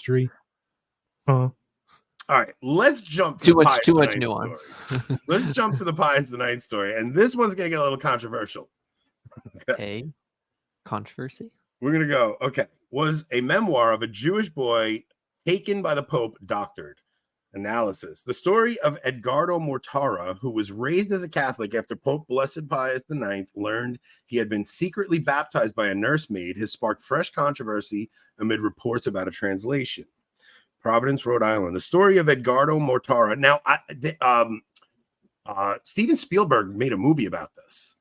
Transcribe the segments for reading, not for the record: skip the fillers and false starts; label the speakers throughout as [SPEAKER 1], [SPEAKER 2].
[SPEAKER 1] history. Huh?
[SPEAKER 2] All right, let's jump to
[SPEAKER 3] too much nuance.
[SPEAKER 2] Let's jump to the Pius IX story, and this one's gonna get a little controversial.
[SPEAKER 3] Okay. Controversy.
[SPEAKER 2] We're gonna go. Okay, was a memoir of a Jewish boy taken by the Pope, doctored. Analysis: the story of Edgardo Mortara, who was raised as a Catholic after Pope Blessed Pius IX learned he had been secretly baptized by a nursemaid, has sparked fresh controversy amid reports about a translation. Providence, Rhode Island. The story of Edgardo Mortara. Now, Steven Spielberg made a movie about this.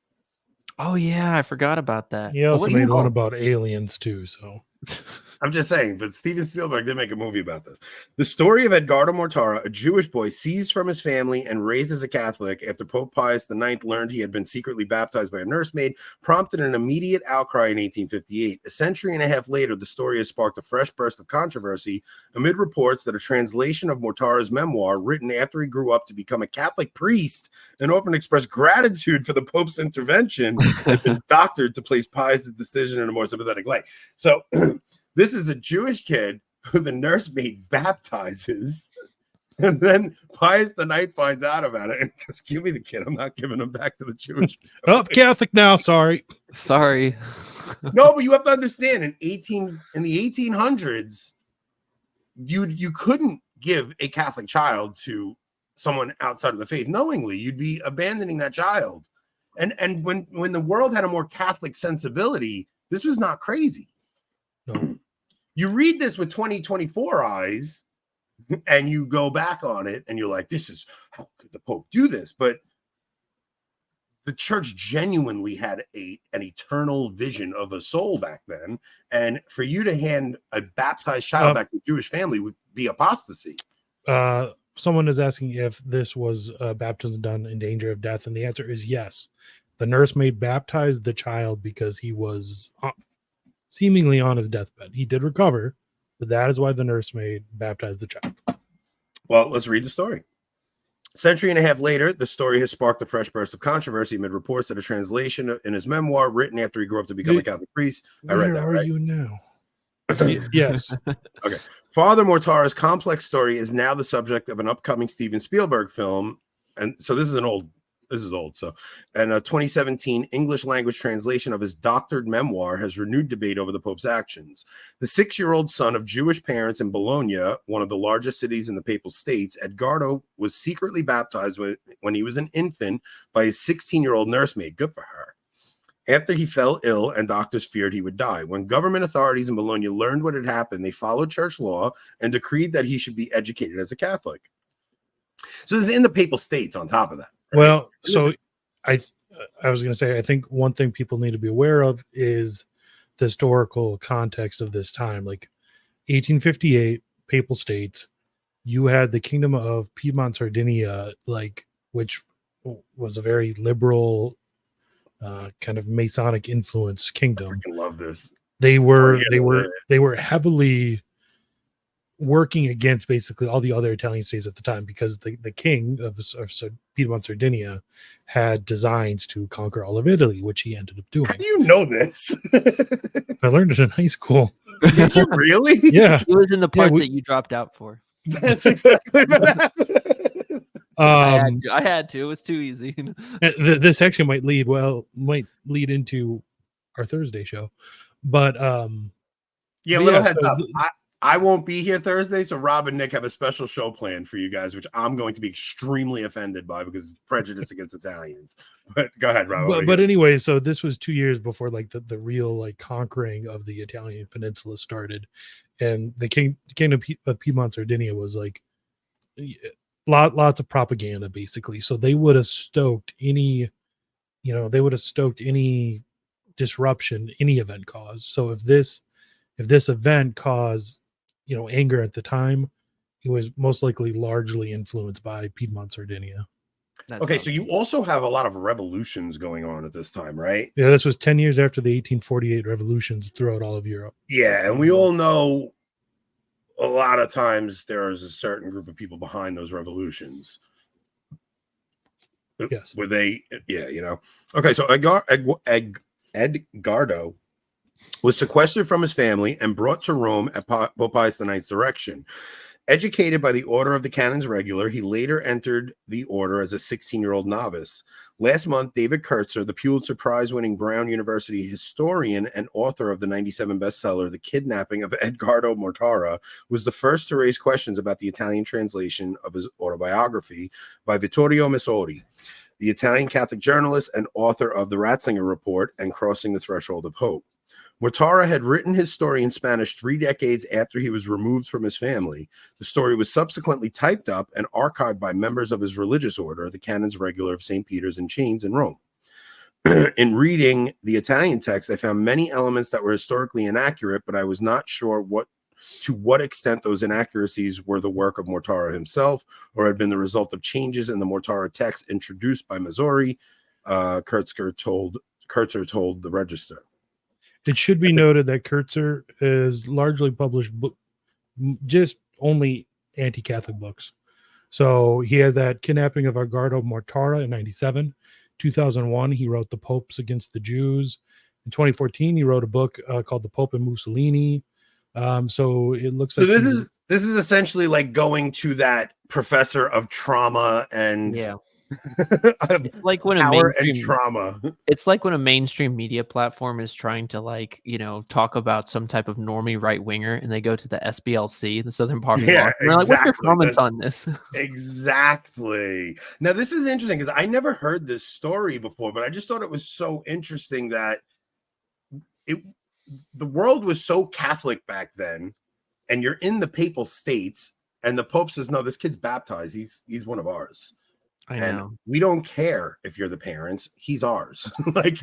[SPEAKER 3] Oh yeah, I forgot about that.
[SPEAKER 1] He also made one about aliens too. So
[SPEAKER 2] I'm just saying, but Steven Spielberg did make a movie about this. The story of Edgardo Mortara, a Jewish boy seized from his family and raised as a Catholic after Pope Pius IX learned he had been secretly baptized by a nursemaid, prompted an immediate outcry in 1858. A century and a half later, the story has sparked a fresh burst of controversy amid reports that a translation of Mortara's memoir, written after he grew up to become a Catholic priest and often expressed gratitude for the Pope's intervention, had been doctored to place Pius's decision in a more sympathetic light. So this is a Jewish kid who the nursemaid baptizes, and then Pius IX finds out about it and goes, "Give me the kid. I'm not giving him back to the Jewish."
[SPEAKER 1] Oh, Catholic now. Sorry.
[SPEAKER 2] No, but you have to understand, in the 1800s, you couldn't give a Catholic child to someone outside of the faith knowingly. You'd be abandoning that child. And when the world had a more Catholic sensibility, this was not crazy.
[SPEAKER 1] No.
[SPEAKER 2] You read this with 2024 eyes and you go back on it and you're like, this is, how could the Pope do this? But the church genuinely had an eternal vision of a soul back then. And for you to hand a baptized child back to a Jewish family would be apostasy.
[SPEAKER 1] Someone is asking if this was baptism done in danger of death. And the answer is yes. The nursemaid baptized the child because he was seemingly on his deathbed. He did recover, but that is why the nursemaid baptized the child.
[SPEAKER 2] Well, let's read the story. A century and a half later, the story has sparked a fresh burst of controversy amid reports that a translation in his memoir, written after he grew up to become a Catholic priest. I read that,
[SPEAKER 1] Where are you now? Yes.
[SPEAKER 2] Okay. Father Mortara's complex story is now the subject of an upcoming Steven Spielberg film. And so this is old. So, and a 2017 English language translation of his doctored memoir has renewed debate over the Pope's actions. The 6-year-old son of Jewish parents in Bologna, one of the largest cities in the Papal States, Edgardo was secretly baptized when he was an infant by his 16-year-old nursemaid. Good for her. After he fell ill and doctors feared he would die. When government authorities in Bologna learned what had happened, they followed church law and decreed that he should be educated as a Catholic. So this is in the Papal States on top of that. Right?
[SPEAKER 1] Well, so I was going to say, I think one thing people need to be aware of is the historical context of this time. Like 1858, Papal States, you had the Kingdom of Piedmont, Sardinia, which was a very liberal, kind of Masonic influence kingdom. I
[SPEAKER 2] freaking love this.
[SPEAKER 1] They were heavily working against basically all the other Italian states at the time, because the king of Piedmont, Sardinia had designs to conquer all of Italy, which he ended up doing.
[SPEAKER 2] How do you know this?
[SPEAKER 1] I learned it in high school.
[SPEAKER 2] Did you really?
[SPEAKER 1] Yeah.
[SPEAKER 3] It was in the part that you dropped out for.
[SPEAKER 2] That's exactly what happened.
[SPEAKER 3] I had to. It was too easy.
[SPEAKER 1] This actually might lead into our Thursday show, but
[SPEAKER 2] heads up. I won't be here Thursday, so Rob and Nick have a special show planned for you guys, which I'm going to be extremely offended by because it's prejudice against Italians. But go ahead, Rob.
[SPEAKER 1] But anyway, so this was 2 years before the real conquering of the Italian peninsula started, and the kingdom of Piedmont, Sardinia was lots of propaganda basically. So they would have stoked any disruption any event caused. So if this event caused anger at the time, it was most likely largely influenced by Piedmont, Sardinia.
[SPEAKER 2] Okay, so you also have a lot of revolutions going on at this time, right?
[SPEAKER 1] Yeah, this was 10 years after the 1848 revolutions throughout all of Europe.
[SPEAKER 2] Yeah, and we all know a lot of times there is a certain group of people behind those revolutions.
[SPEAKER 1] Yes.
[SPEAKER 2] Okay, so Edgardo was sequestered from his family and brought to Rome at Pope Pius IX's direction. Educated by the Order of the Canons Regular, he later entered the order as a 16-year-old novice. Last month, David Kurtzer, the Pulitzer Prize-winning Brown University historian and author of the 97 bestseller, The Kidnapping of Edgardo Mortara, was the first to raise questions about the Italian translation of his autobiography by Vittorio Missori, the Italian Catholic journalist and author of the Ratzinger Report and Crossing the Threshold of Hope. Mortara had written his story in Spanish 3 decades after he was removed from his family. The story was subsequently typed up and archived by members of his religious order, the Canons Regular of St. Peter's in Chains in Rome. In reading the Italian text, I found many elements that were historically inaccurate, but I was not sure to what extent those inaccuracies were the work of Mortara himself or had been the result of changes in the Mortara text introduced by Missori, Kurtzer told the Register.
[SPEAKER 1] It should be noted that Kurtzer is largely published just only anti-Catholic books. So he has that Kidnapping of Edgardo Mortara in 97. 2001, he wrote The Popes Against the Jews. In 2014, he wrote a book called The Pope and Mussolini. So it looks like
[SPEAKER 2] this is essentially like going to that professor of trauma and
[SPEAKER 3] It's like when
[SPEAKER 2] power and trauma.
[SPEAKER 3] It's like when a mainstream media platform is trying to talk about some type of normie right winger, and they go to the SBLC, the Southern Poverty Law. And they're like, "What's your comments on this?"
[SPEAKER 2] Exactly. Now this is interesting because I never heard this story before, but I just thought it was so interesting that the world was so Catholic back then, and you're in the Papal States, and the Pope says, "No, this kid's baptized. He's one of ours."
[SPEAKER 3] I know.
[SPEAKER 2] And we don't care if you're the parents. He's ours. Like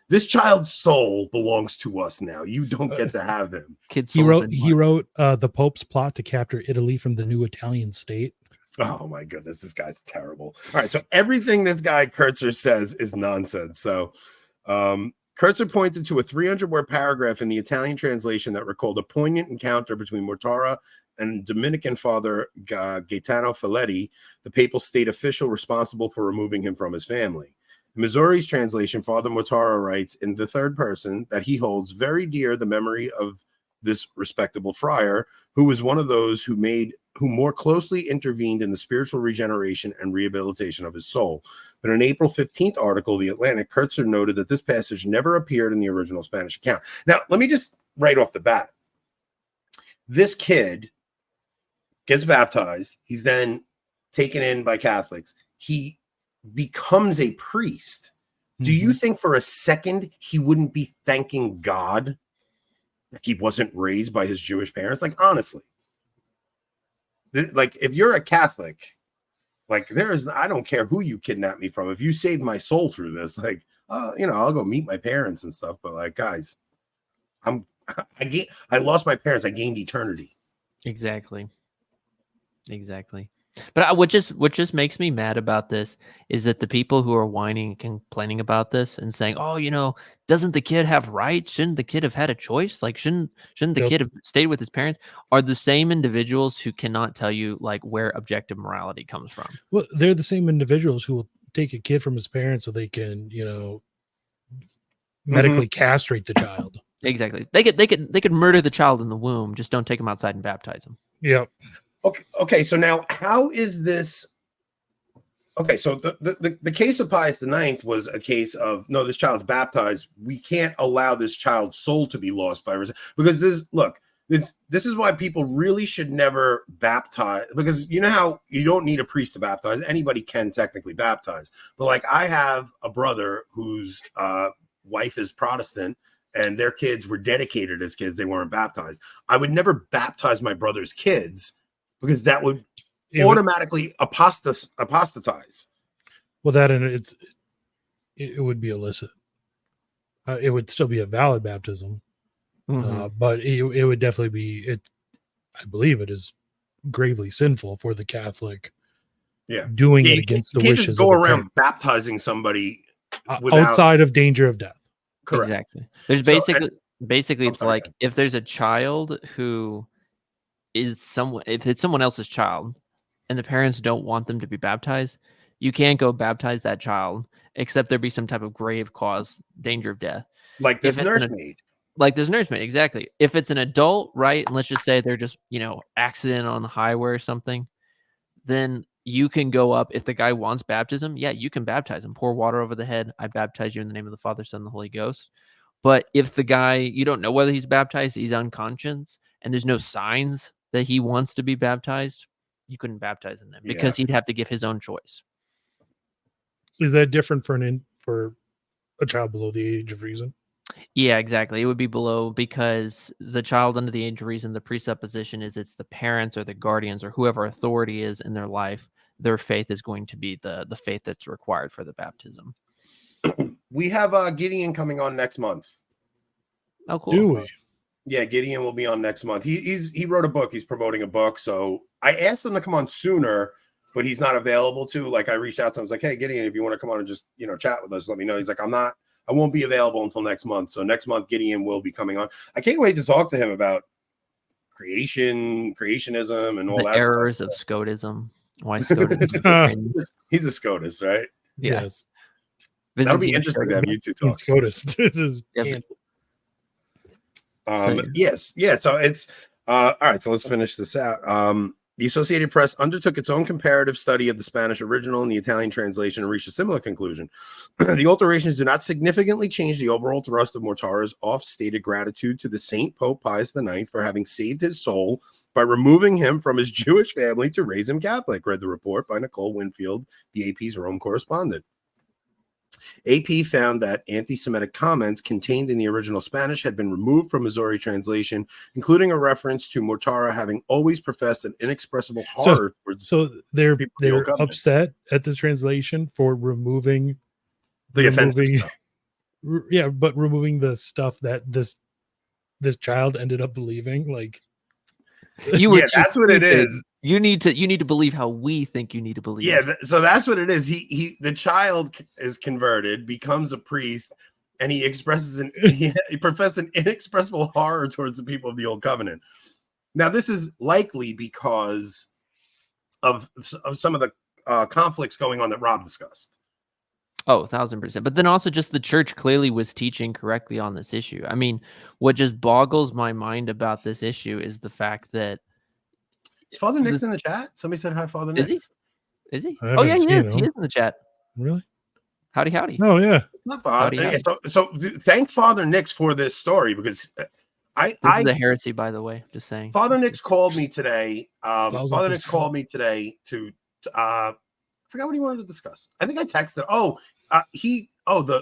[SPEAKER 2] this child's soul belongs to us now. You don't get to have him.
[SPEAKER 1] He wrote the Pope's plot to capture Italy from the new Italian state.
[SPEAKER 2] Oh my goodness, this guy's terrible. All right, so everything this guy Kurtzer says is nonsense. So Kurtzer pointed to a 300-word paragraph in the Italian translation that recalled a poignant encounter between Mortara and Dominican Father Gaetano Feletti, the papal state official responsible for removing him from his family. In Missori's translation, Father Mortara writes in the third person that he holds very dear the memory of this respectable friar, who was one of those who more closely intervened in the spiritual regeneration and rehabilitation of his soul. But in an April 15th article, The Atlantic, Kurtzer noted that this passage never appeared in the original Spanish account. Now, let me just right off the bat. This kid gets baptized. He's then taken in by Catholics. He becomes a priest. Do you think for a second he wouldn't be thanking God that he wasn't raised by his Jewish parents? Like, honestly, like if you're a Catholic, like I don't care who you kidnap me from. If you saved my soul through this, like, I'll go meet my parents and stuff. But like, guys, I lost my parents. I gained eternity. Exactly.
[SPEAKER 3] But what just makes me mad about this is that the people who are whining and complaining about this and saying, "Oh, doesn't the kid have rights? Shouldn't the kid have had a choice? Like, shouldn't the kid have stayed with his parents?" are the same individuals who cannot tell you like where objective morality comes from.
[SPEAKER 1] Well, they're the same individuals who will take a kid from his parents so they can, medically castrate the child.
[SPEAKER 3] Exactly. They could murder the child in the womb. Just don't take him outside and baptize him.
[SPEAKER 1] Yeah.
[SPEAKER 2] Okay. So now, how is this? Okay, so the case of Pius IX was a case of, no, this child's baptized. We can't allow this child's soul to be lost because this is why people really should never baptize, because you know how you don't need a priest to baptize. Anybody can technically baptize. But like, I have a brother whose wife is Protestant, and their kids were dedicated as kids. They weren't baptized. I would never baptize my brother's kids because that would automatically apostatize.
[SPEAKER 1] Well, that and it would be illicit. It would still be a valid baptism, but it would definitely be it. I believe it is gravely sinful for the Catholic. Doing it against the wishes.
[SPEAKER 2] Just go around baptizing somebody
[SPEAKER 1] outside of danger of death.
[SPEAKER 2] Correct.
[SPEAKER 3] Exactly. There's basically it's like if there's a child who is if it's someone else's child and the parents don't want them to be baptized, you can't go baptize that child except there be some type of grave cause, danger of death.
[SPEAKER 2] Like this nursemaid.
[SPEAKER 3] Like there's nursemaid, exactly. If it's an adult, right, and let's just say they're just, accident on the highway or something, then you can go up. If the guy wants baptism, yeah, you can baptize him. Pour water over the head. I baptize you in the name of the Father, Son, and the Holy Ghost. But if the guy, you don't know whether he's baptized, he's unconscious, and there's no signs that he wants to be baptized, you couldn't baptize him then because he'd have to give his own choice.
[SPEAKER 1] Is that different for a child below the age of reason?
[SPEAKER 3] Yeah, exactly. It would be below because the child under the age of reason, the presupposition is it's the parents or the guardians or whoever authority is in their life, their faith is going to be the faith that's required for the baptism.
[SPEAKER 2] We have Gideon coming on next month.
[SPEAKER 3] Oh, cool.
[SPEAKER 1] Do we?
[SPEAKER 2] Yeah, Gideon will be on next month. He wrote a book. He's promoting a book. So I asked him to come on sooner, but he's not available to. Like I reached out to him. I was like, hey, Gideon, if you want to come on and just chat with us, let me know. He's like, I won't be available until next month. So next month, Gideon will be coming on. I can't wait to talk to him about creationism and all that
[SPEAKER 3] errors
[SPEAKER 2] stuff.
[SPEAKER 3] of Scotism. Why Scotism?
[SPEAKER 2] He's a Scotus, right?
[SPEAKER 3] Yeah.
[SPEAKER 1] Yes.
[SPEAKER 2] That'll be interesting to have you two talk.
[SPEAKER 1] Scotus. This is
[SPEAKER 2] Yes. Yeah. So it's all right. So let's finish this out. The Associated Press undertook its own comparative study of the Spanish original and the Italian translation and reached a similar conclusion. The alterations do not significantly change the overall thrust of Mortara's oft-stated gratitude to the Saint Pope Pius IX for having saved his soul by removing him from his Jewish family to raise him Catholic, read the report by Nicole Winfield, the AP's Rome correspondent. AP found that anti-Semitic comments contained in the original Spanish had been removed from Missouri translation, including a reference to Mortara having always professed an inexpressible horror.
[SPEAKER 1] So they're upset at this translation for removing
[SPEAKER 2] the offensive stuff.
[SPEAKER 1] Yeah, but removing the stuff that this child ended up believing. Like,
[SPEAKER 2] that's what it is.
[SPEAKER 3] You need to believe how we think you need to believe.
[SPEAKER 2] Yeah, so that's what it is. The child is converted, becomes a priest, and he expresses he professes an inexpressible horror towards the people of the Old Covenant. Now, this is likely because of some of the conflicts going on that Rob discussed.
[SPEAKER 3] Oh, 1,000%. But then also just the church clearly was teaching correctly on this issue. I mean, what just boggles my mind about this issue is the fact that
[SPEAKER 2] is Father Nick's in the chat? Somebody said hi, Father Nick.
[SPEAKER 3] Is he? Oh, yeah, he is. He is in the chat.
[SPEAKER 1] Really?
[SPEAKER 3] Howdy.
[SPEAKER 1] Oh, yeah.
[SPEAKER 2] Howdy. Yeah, so thank Father Nick's for this story because
[SPEAKER 3] this is a heresy, by the way. Just saying.
[SPEAKER 2] Father Nick's called me today. Father Nick's called me today to I forgot what he wanted to discuss. I think I texted.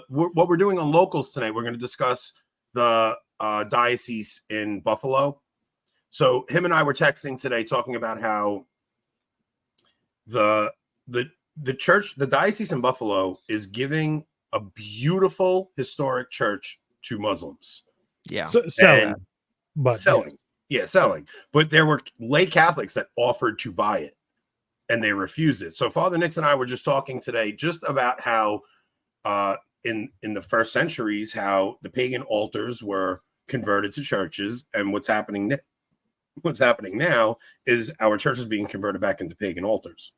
[SPEAKER 2] What we're doing on locals tonight. We're going to discuss the diocese in Buffalo. So him and I were texting today, talking about how the church, the diocese in Buffalo, is giving a beautiful historic church to Muslims.
[SPEAKER 3] Yeah,
[SPEAKER 2] selling.
[SPEAKER 1] Yes.
[SPEAKER 2] Selling. But there were lay Catholics that offered to buy it, and they refused it. So Father Nix and I were just talking today, just about how in the first centuries, how the pagan altars were converted to churches, and what's happening now is our churches being converted back into pagan altars.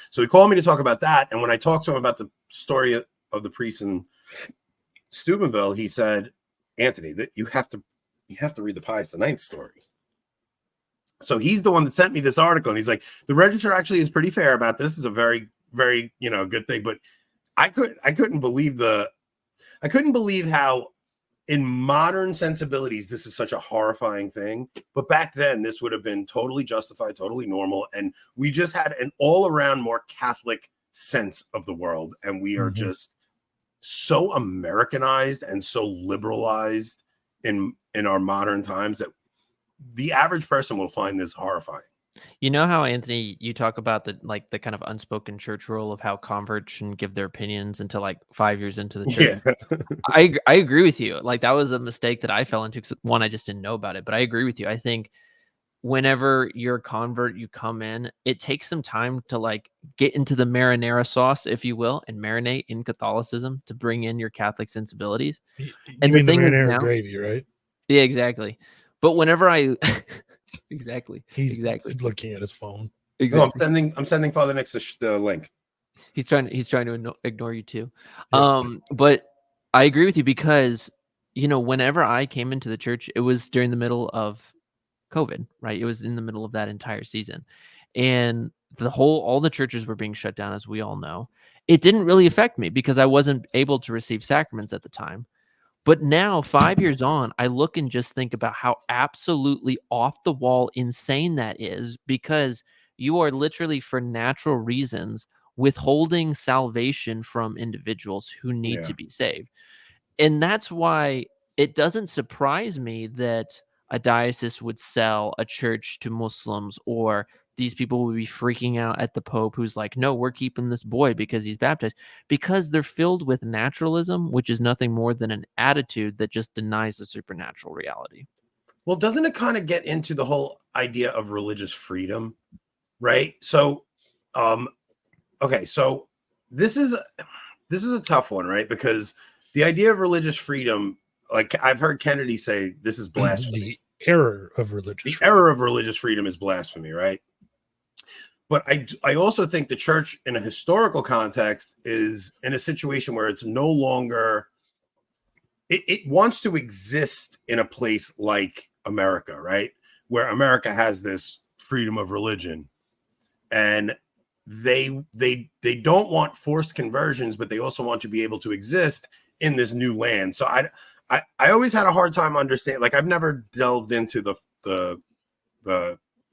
[SPEAKER 2] So he called me to talk about that. And when I talked to him about the story of the priest in Steubenville, he said, Anthony, that you have to read the Pius IX story. So he's the one that sent me this article. And he's like, the register actually is pretty fair about this. Is a very, very, good thing. But I couldn't believe how in modern sensibilities, this is such a horrifying thing. But back then, this would have been totally justified, totally normal. And we just had an all-around more Catholic sense of the world. And we are just so Americanized and so liberalized in our modern times that the average person will find this horrifying.
[SPEAKER 3] You know how, Anthony, you talk about the kind of unspoken church rule of how converts shouldn't give their opinions until like 5 years into the church. Yeah. I agree with you. Like that was a mistake that I fell into because one, I just didn't know about it. But I agree with you. I think whenever you're a convert, you come in, it takes some time to like get into the marinara sauce, if you will, and marinate in Catholicism to bring in your Catholic sensibilities.
[SPEAKER 1] And the marinara gravy, right?
[SPEAKER 3] Yeah, exactly. But whenever I Exactly.
[SPEAKER 1] He's looking at his phone.
[SPEAKER 3] Exactly.
[SPEAKER 2] No, I'm sending Father Nick's the link.
[SPEAKER 3] He's trying to ignore you too. Yeah. But I agree with you because whenever I came into the church, it was during the middle of COVID, right? It was in the middle of that entire season. And all the churches were being shut down, as we all know. It didn't really affect me because I wasn't able to receive sacraments at the time. But now, 5 years on, I look and just think about how absolutely off the wall insane that is, because you are literally, for natural reasons, withholding salvation from individuals who need
[SPEAKER 2] Yeah.
[SPEAKER 3] to be saved. And that's why it doesn't surprise me that a diocese would sell a church to Muslims, or these people would be freaking out at the Pope who's like, no, we're keeping this boy because he's baptized, because they're filled with naturalism, which is nothing more than an attitude that just denies the supernatural reality.
[SPEAKER 2] Well, doesn't it kind of get into the whole idea of religious freedom, right? So, okay, so this is a tough one, right? Because the idea of religious freedom, like I've heard Kennedy say, this is blasphemy.
[SPEAKER 1] The error of religious freedom.
[SPEAKER 2] Error of religious freedom is blasphemy, right? But I also think the church in a historical context is in a situation where it's no longer, it wants to exist in a place like America, right? Where America has this freedom of religion, and they don't want forced conversions, but they also want to be able to exist in this new land. So I always had a hard time understanding. Like, I've never delved into the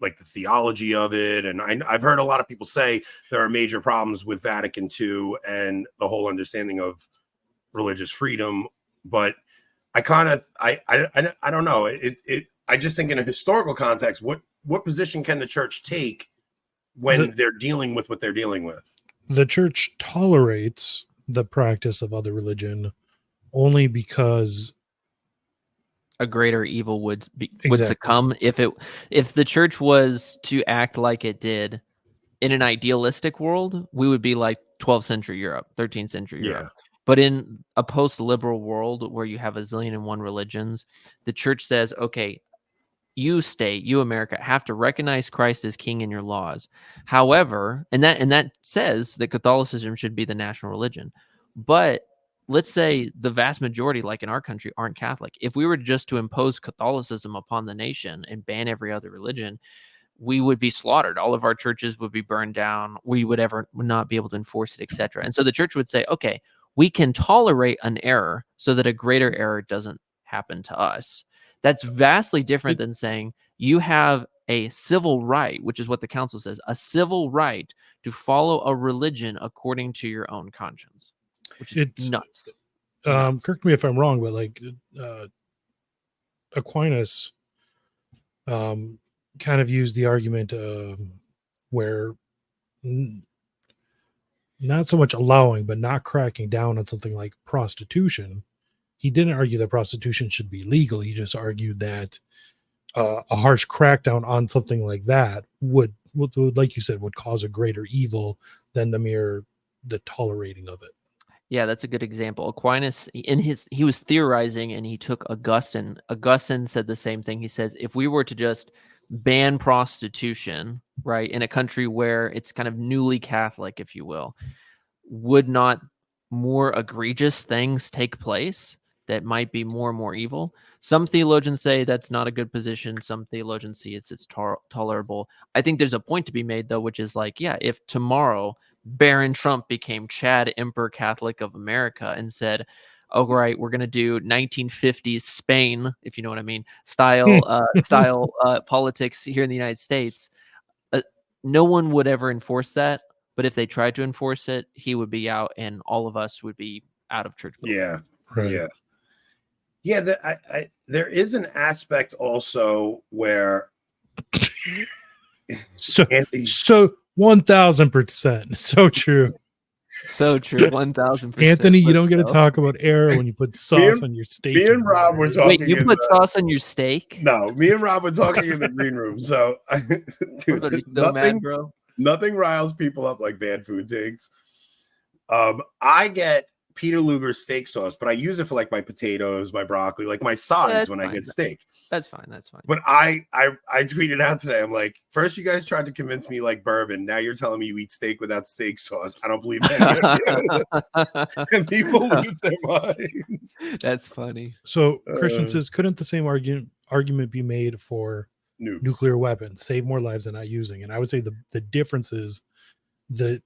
[SPEAKER 2] like the theology of it, and I've heard a lot of people say there are major problems with Vatican II and the whole understanding of religious freedom. But I kind of I don't know. I just think in a historical context, what position can the church take when they're dealing with what they're dealing with?
[SPEAKER 1] The church tolerates the practice of other religion only because
[SPEAKER 3] a greater evil would
[SPEAKER 1] Exactly.
[SPEAKER 3] succumb if the church was to act like it did in an idealistic world. We would be like 12th century Europe, 13th century Europe. But in a post-liberal world where you have a zillion and one religions, the church says, okay, you state, you America, have to recognize Christ as king in your laws. However, and that says that Catholicism should be the national religion. But let's say the vast majority, like in our country, aren't Catholic. If we were just to impose Catholicism upon the nation and ban every other religion, we would be slaughtered. All of our churches would be burned down. We would not be able to enforce it, etc. And so the church would say, okay, we can tolerate an error so that a greater error doesn't happen to us. That's vastly different than saying you have a civil right, which is what the council says, a civil right to follow a religion according to your own conscience, which is nuts.
[SPEAKER 1] Correct me if I'm wrong, but like Aquinas kind of used the argument where not so much allowing, but not cracking down on something like prostitution. He didn't argue that prostitution should be legal. He just argued that a harsh crackdown on something like that would, like you said, would cause a greater evil than the tolerating of it.
[SPEAKER 3] Yeah, that's a good example. Aquinas, he was theorizing, and he took Augustine. Augustine said the same thing. He says, if we were to just ban prostitution, right, in a country where it's kind of newly Catholic, if you will, would not more egregious things take place that might be more and more evil? Some theologians say that's not a good position. Some theologians see it's tolerable. I think there's a point to be made, though, which is like, yeah, if tomorrow Baron Trump became Chad Emperor Catholic of America and said, oh, right, we're going to do 1950s Spain, if you know what I mean, style politics here in the United States, no one would ever enforce that. But if they tried to enforce it, he would be out and all of us would be out of church building.
[SPEAKER 2] Yeah.
[SPEAKER 1] Right.
[SPEAKER 2] Yeah. There is an aspect also where
[SPEAKER 1] so 1000%. So true.
[SPEAKER 3] So true. 1000%.
[SPEAKER 1] Anthony, you don't get to talk about error when you put sauce on your steak.
[SPEAKER 2] Me and Rob were talking.
[SPEAKER 3] Wait, you put sauce on your steak?
[SPEAKER 2] No, me and Rob were talking in the green room. So, dude,
[SPEAKER 3] mad, bro.
[SPEAKER 2] Nothing riles people up like bad food takes. I get Peter Luger's steak sauce, but I use it for like my potatoes, my broccoli, like my sides
[SPEAKER 3] that's
[SPEAKER 2] when
[SPEAKER 3] fine.
[SPEAKER 2] I get steak.
[SPEAKER 3] That's fine. That's fine.
[SPEAKER 2] But I tweeted out today. I'm like, first you guys tried to convince me like bourbon. Now you're telling me you eat steak without steak sauce. I don't believe any of you. And people lose their minds.
[SPEAKER 3] That's funny.
[SPEAKER 1] So Christian says, couldn't the same argument be made for
[SPEAKER 2] Nukes.
[SPEAKER 1] nuclear weapons? Save more lives than not using. And I would say the difference is the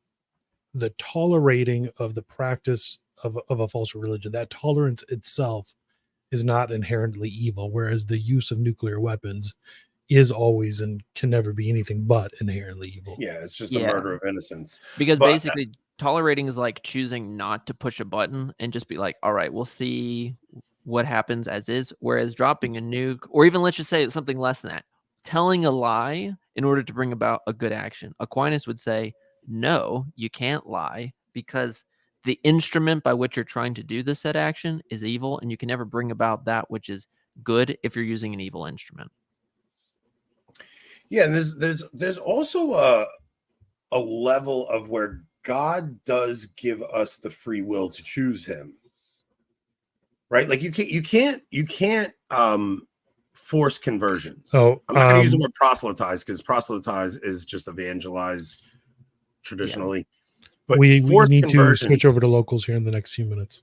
[SPEAKER 1] tolerating of the practice of a false religion. That tolerance itself is not inherently evil, whereas the use of nuclear weapons is always and can never be anything but inherently evil.
[SPEAKER 2] Yeah, it's just the murder of innocence.
[SPEAKER 3] Because basically, tolerating is like choosing not to push a button and just be like, all right, we'll see what happens as is. Whereas dropping a nuke, or even let's just say something less than that, telling a lie in order to bring about a good action. Aquinas would say, no, you can't lie because the instrument by which you're trying to do the said action is evil, and you can never bring about that which is good if you're using an evil instrument.
[SPEAKER 2] Yeah, and there's also a level of where God does give us the free will to choose him. Right? Like you can't force conversions.
[SPEAKER 1] So
[SPEAKER 2] I'm not gonna use the word proselytize because proselytize is just evangelize traditionally. But
[SPEAKER 1] we need to switch over to locals here in the next few minutes.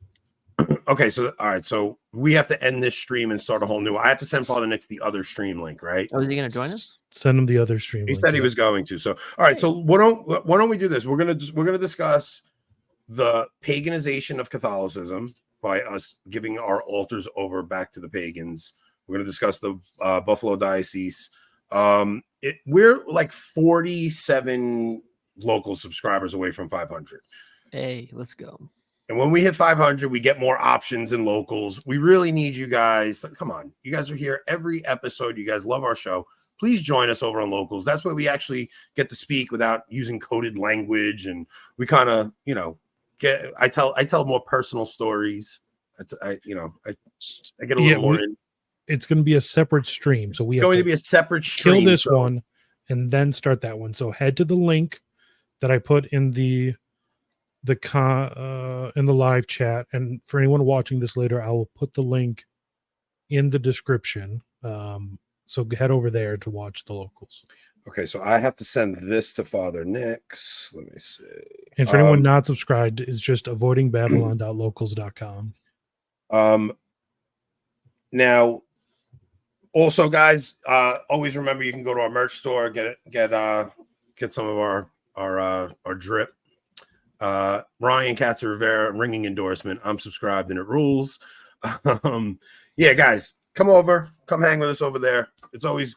[SPEAKER 2] Okay, so all right, so we have to end this stream and start a whole new. I have to send Father Nick's the other stream link, right?
[SPEAKER 3] Oh, is he going to join us?
[SPEAKER 1] Send him the other stream.
[SPEAKER 2] He
[SPEAKER 1] link,
[SPEAKER 2] said he was going to. So all right, so why don't we do this? We're gonna discuss the paganization of Catholicism by us giving our altars over back to the pagans. We're gonna discuss the Buffalo Diocese. We're like 47 local subscribers away from 500.
[SPEAKER 3] Hey, let's go.
[SPEAKER 2] And when we hit 500, we get more options in locals. We really need you guys. Come on. You guys are here every episode. You guys love our show. Please join us over on locals. That's where we actually get to speak without using coded language. And we kind of, I tell more personal stories. I get a little more in.
[SPEAKER 1] It's going to be a separate stream. So we have
[SPEAKER 2] to be a separate stream.
[SPEAKER 1] Kill this one and then start that one. So head to the link that I put in the live chat, and for anyone watching this later, I will put the link in the description. So head over there to watch the locals.
[SPEAKER 2] Okay, so I have to send this to Father Nick's. Let me see.
[SPEAKER 1] And for anyone not subscribed, it's just avoidingbabylon.locals.com.
[SPEAKER 2] Now, also, guys, always remember you can go to our merch store, get some of our drip. Ryan Katz Rivera ringing endorsement. I'm subscribed and it rules. Yeah, guys, come hang with us over there. It's always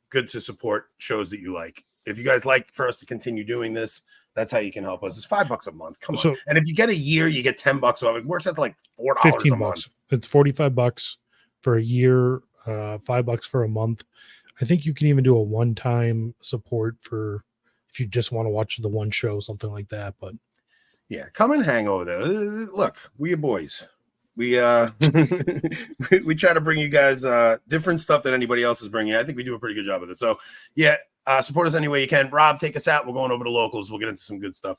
[SPEAKER 2] good to support shows that you like. If you guys like for us to continue doing this, that's how you can help us. It's $5 a month. Come on. And if you get a year, you get $10 off. It works out to like $4
[SPEAKER 1] $15
[SPEAKER 2] a month.
[SPEAKER 1] It's $45 for a year, $5 for a month. I think you can even do a one-time support for if you just want to watch the one show, something like that. But
[SPEAKER 2] yeah, come and hang over there. Look, we are boys. We we try to bring you guys different stuff than anybody else is bringing. I think we do a pretty good job with it. So yeah, support us any way you can. Rob, take us out. We're going over to locals. We'll get into some good stuff.